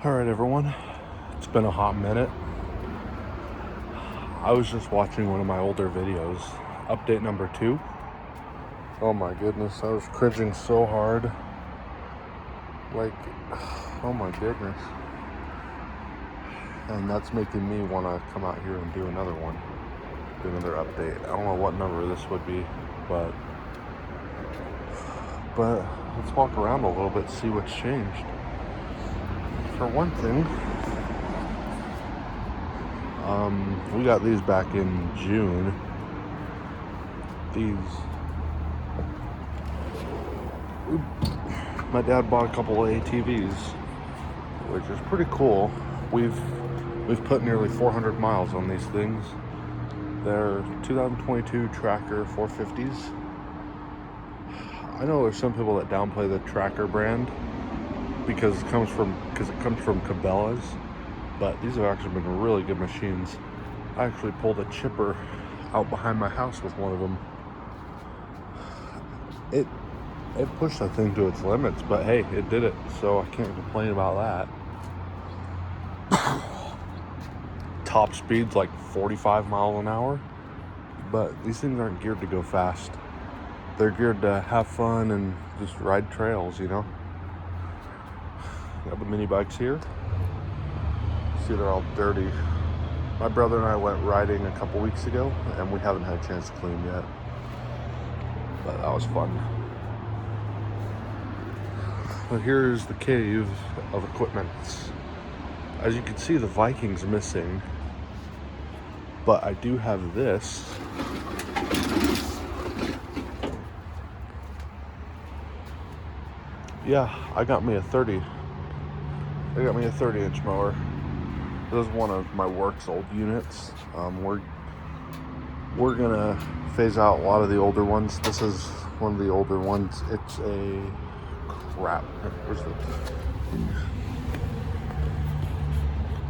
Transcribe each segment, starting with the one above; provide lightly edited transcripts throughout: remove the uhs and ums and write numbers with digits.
Alright everyone, it's been a hot minute. I was just watching one of my older videos, update number 2. Oh my goodness, I was cringing so hard. Like, oh my goodness. And that's making me want to come out here and do another one. Do another update. I don't know what number this would be, but let's walk around a little bit, see what's changed. For one thing, we got these back in June. My dad bought a couple of ATVs, which is pretty cool. We've put nearly 400 miles on these things. They're 2022 Tracker 450s. I know there's some people that downplay the Tracker brand because it comes from Cabela's, but these have actually been really good machines. I actually pulled a chipper out behind my house with one of them. It pushed that thing to its limits, but hey, it did it, so I can't complain about that. Top speed's like 45 miles an hour, but these things aren't geared to go fast. They're geared to have fun and just ride trails, you know? Got the mini bikes here. See, they're all dirty. My brother and I went riding a couple weeks ago, and we haven't had a chance to clean yet. But that was fun. But here's the cave of equipment. As you can see, the Viking's missing. But I do have this. Yeah, I got me a 30-inch mower. This is one of my work's old units. We're gonna phase out a lot of the older ones. This is one of the older ones. It's a crap. Where's the?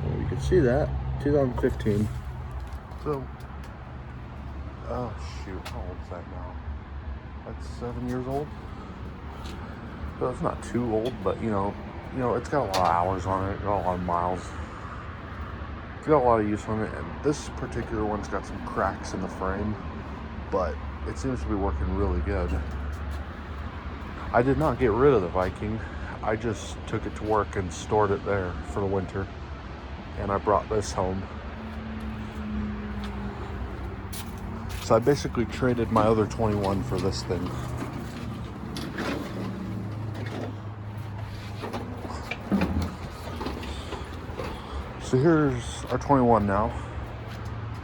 Well, you can see that 2015. So, oh shoot, how old is that now? That's 7 years old. So it's not too old, but you know, it's got a lot of hours on it, got a lot of miles. It's got a lot of use on it, and this particular one's got some cracks in the frame, but it seems to be working really good. I did not get rid of the Viking. I just took it to work and stored it there for the winter, and I brought this home. So I basically traded my other 21 for this thing. So here's our 21 now.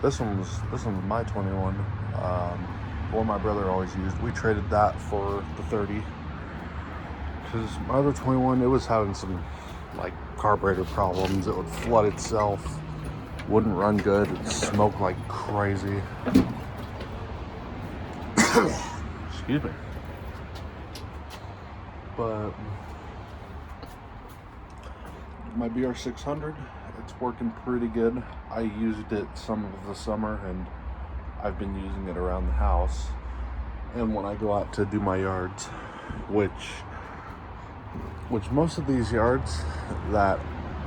This one's my 21. The one my brother always used. We traded that for the 30. Because my other 21, it was having some like carburetor problems. It would flood itself, wouldn't run good, it'd smoke like crazy. Excuse me. But my BR600, it's working pretty good. I used it some of the summer, and I've been using it around the house and when I go out to do my yards, which most of these yards that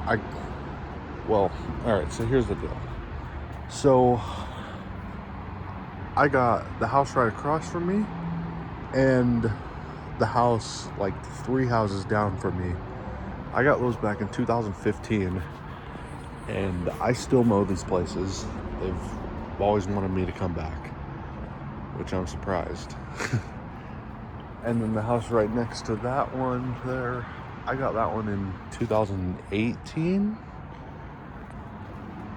alright, so here's the deal. So I got the house right across from me and the house like 3 houses down from me. I got those back in 2015, and I still mow these places. They've always wanted me to come back, which I'm surprised. And then the house right next to that one there, I got that one in 2018.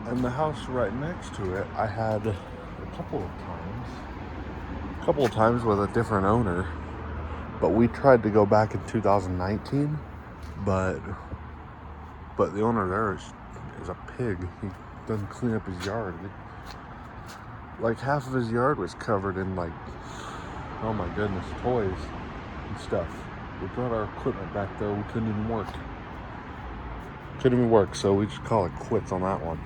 And the house right next to it, I had a couple of times with a different owner. But we tried to go back in 2019, but the owner there is a pig. He doesn't clean up his yard. Like half of his yard was covered in like, oh my goodness, toys and stuff. We brought our equipment back there. We couldn't even work. So we just call it quits on that one.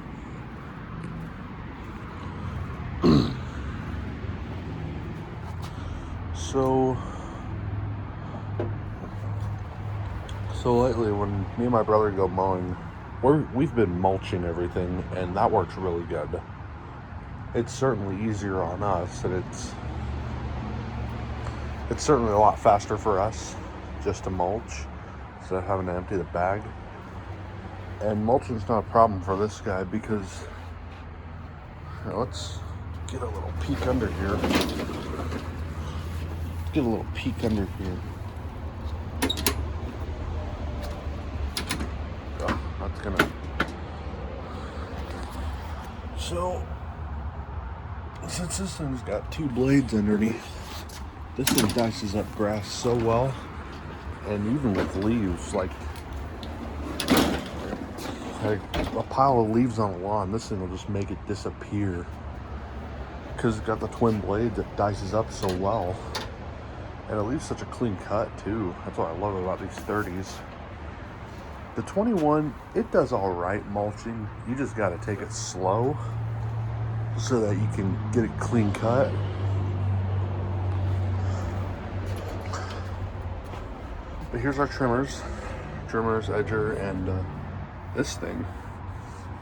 So lately when me and my brother go mowing, we've been mulching everything, and that works really good. It's certainly easier on us, and it's certainly a lot faster for us just to mulch instead of having to empty the bag. And mulching's not a problem for this guy because, let's get a little peek under here. Get a little peek under here. Oh, that's gonna. So, since this thing's got 2 blades underneath, this thing dices up grass so well, and even with leaves, like a pile of leaves on a lawn, this thing will just make it disappear because it's got the twin blade that dices up so well, and it leaves such a clean cut too. That's what I love about these 30s. The 21, it does all right mulching. You just got to take it slow so that you can get it clean cut. But here's our trimmers, edger, and this thing.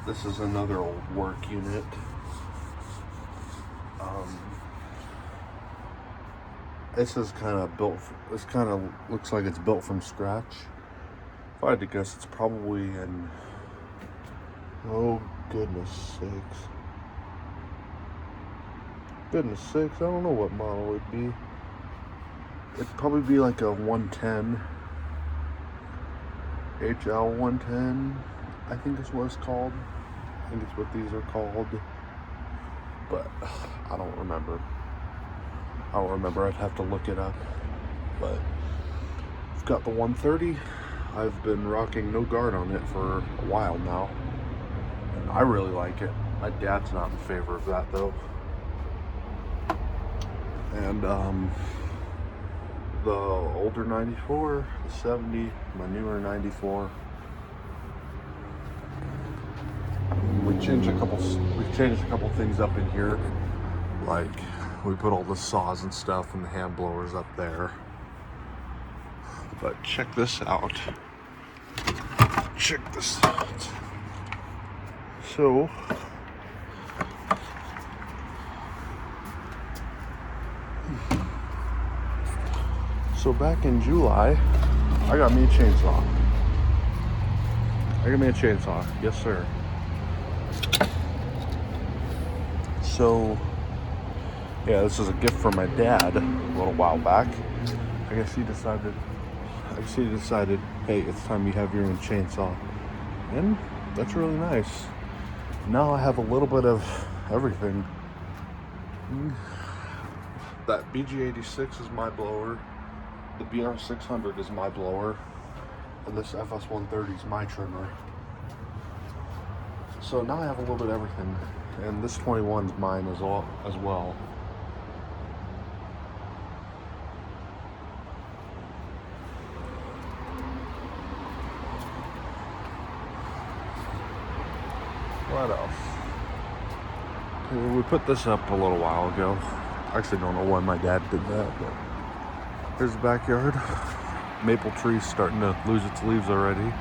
This is another old work unit. This is kind of built. This kind of looks like it's built from scratch. If I had to guess, it's probably in. Oh goodness sakes! Goodness sakes! I don't know what model it'd be. It'd probably be like a 110. HL 110, I think is what it's called. I think it's what these are called, but I don't remember. I'd have to look it up. But I've got the 130. I've been rocking no guard on it for a while now, and I really like it. My dad's not in favor of that though. And the older 94, the 70, my newer 94. We've changed a couple things up in here. Like we put all the saws and stuff and the hand blowers up there. But check this out. Check this out. So back in July, I got me a chainsaw. Yes sir. So, yeah, this is a gift from my dad a little while back. I guess he decided, hey, it's time you have your own chainsaw. And that's really nice. Now I have a little bit of everything. That BG86 is my blower. The BR600 is my blower. And this FS130 is my trimmer. So now I have a little bit of everything. And this 21 is mine as well. What else? We put this up a little while ago. I actually don't know why my dad did that, but here's the backyard. Maple tree's starting to lose its leaves already.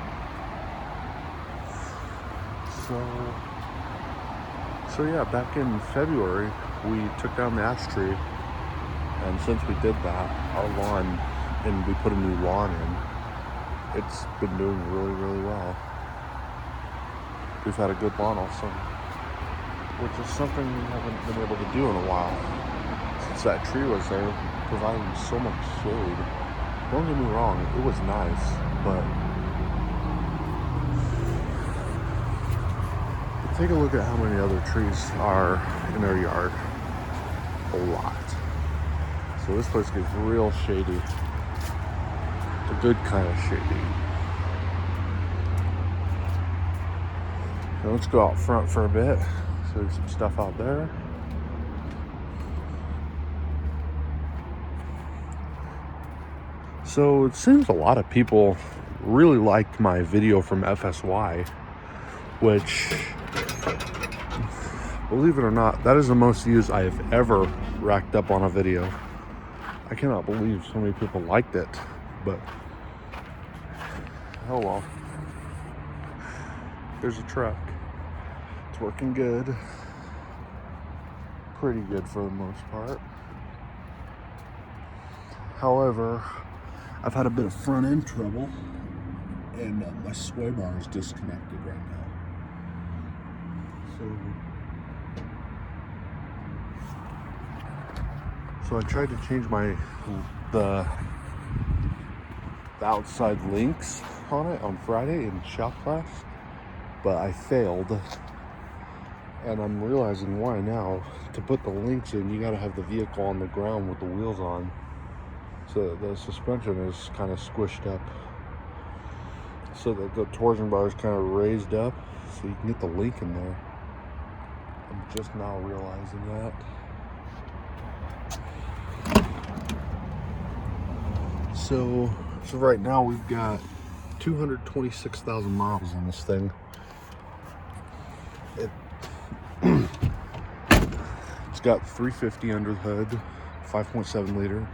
So yeah, back in February, we took down the ash tree, and since we did that, our lawn, and we put a new lawn in, it's been doing really, really well. We've had a good lawn all summer, which is something we haven't been able to do in a while. Since that tree was there, providing so much shade. Don't get me wrong, it was nice, but take a look at how many other trees are in our yard. A lot. So this place gets real shady. The good kind of shady. So let's go out front for a bit. So there's some stuff out there. So it seems a lot of people really liked my video from FSY, which, believe it or not, that is the most views I have ever racked up on a video. I cannot believe so many people liked it, but oh well. there's a truck. It's working good. Pretty good for the most part. However, I've had a bit of front end trouble, and my sway bar is disconnected right now. So I tried to change the outside links on it on Friday in shop class, but I failed. And I'm realizing why now. To put the links in, you gotta have the vehicle on the ground with the wheels on. So the suspension is kind of squished up. So that the torsion bar is kind of raised up so you can get the link in there. I'm just now realizing that. So right now we've got 226,000 miles on this thing. It's got 350 under the hood, 5.7 liter.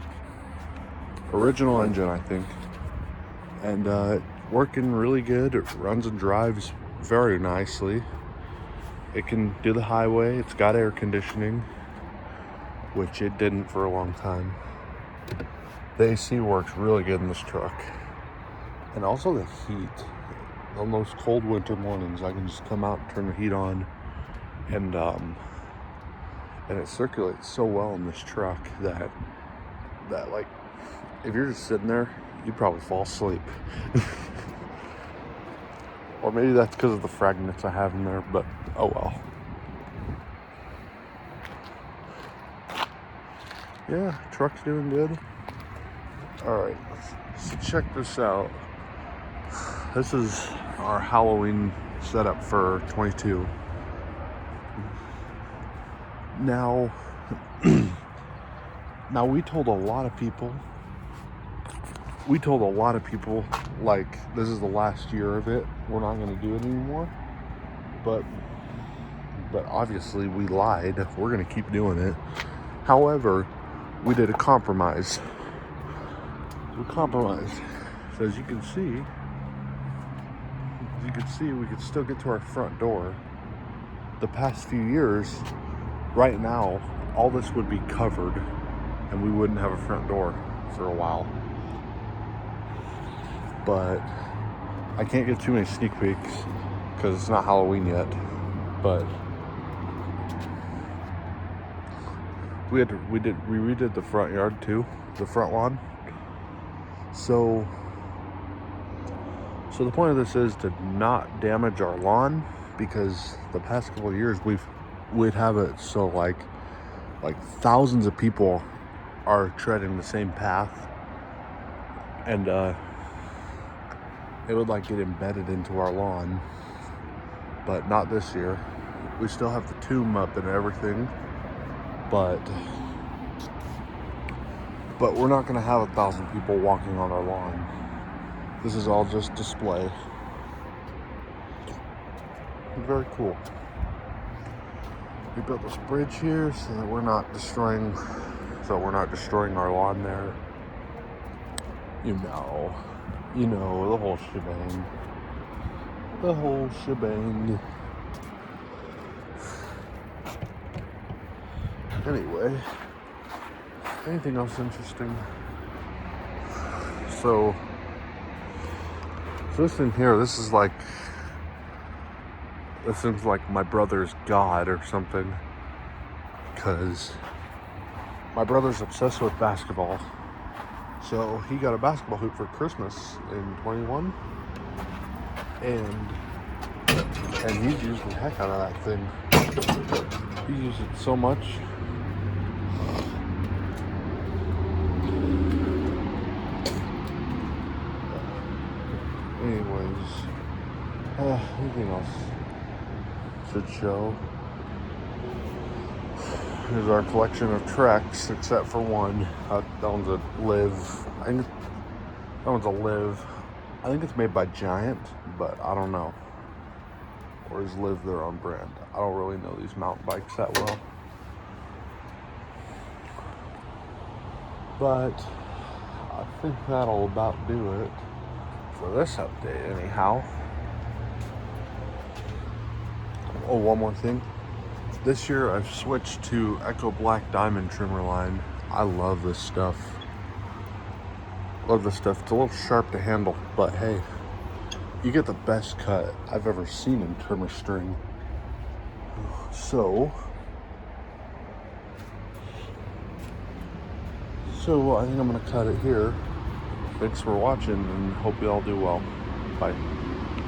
Original engine, I think. And working really good. It runs and drives very nicely. It can do the highway. It's got air conditioning, which it didn't for a long time. The AC works really good in this truck. And also the heat. On those cold winter mornings, I can just come out and turn the heat on, and it circulates so well in this truck that like, if you're just sitting there, you'd probably fall asleep. Or maybe that's because of the fragments I have in there, but oh well. Yeah, truck's doing good. Alright, so check this out. This is our Halloween setup for 22. Now we told a lot of people, like, this is the last year of it. We're not going to do it anymore. But obviously we lied. We're going to keep doing it. However, we did a compromise. We compromised. So as you can see, we could still get to our front door. The past few years, right now, all this would be covered and we wouldn't have a front door for a while. But I can't get too many sneak peeks because it's not Halloween yet. But we redid the front yard too, the front lawn. So the point of this is to not damage our lawn, because the past couple of years we'd have it so like thousands of people are treading the same path, and it would like get embedded into our lawn. But not this year. We still have the tomb up and everything, but we're not going to have 1,000 people walking on our lawn. This is all just display. Very cool. We built this bridge here so that we're not destroying our lawn there. You know, the whole shebang. The whole shebang. Anyway, anything else interesting? So this in here, this seems like my brother's god or something, because my brother's obsessed with basketball. So he got a basketball hoop for Christmas in 21, and he's used the heck out of that thing. He used it so much. Anyways, anything else should show? Here's our collection of Treks, except for one. That one's a Liv. That one's a Liv. I think it's made by Giant, but I don't know. Or is Liv their own brand? I don't really know these mountain bikes that well. But I think that'll about do it for this update anyhow. Oh, one more thing. This year I've switched to Echo Black Diamond trimmer line. I love this stuff. Love this stuff. It's a little sharp to handle, but hey, you get the best cut I've ever seen in trimmer string. So I think I'm gonna cut it here. Thanks for watching and hope you all do well. Bye.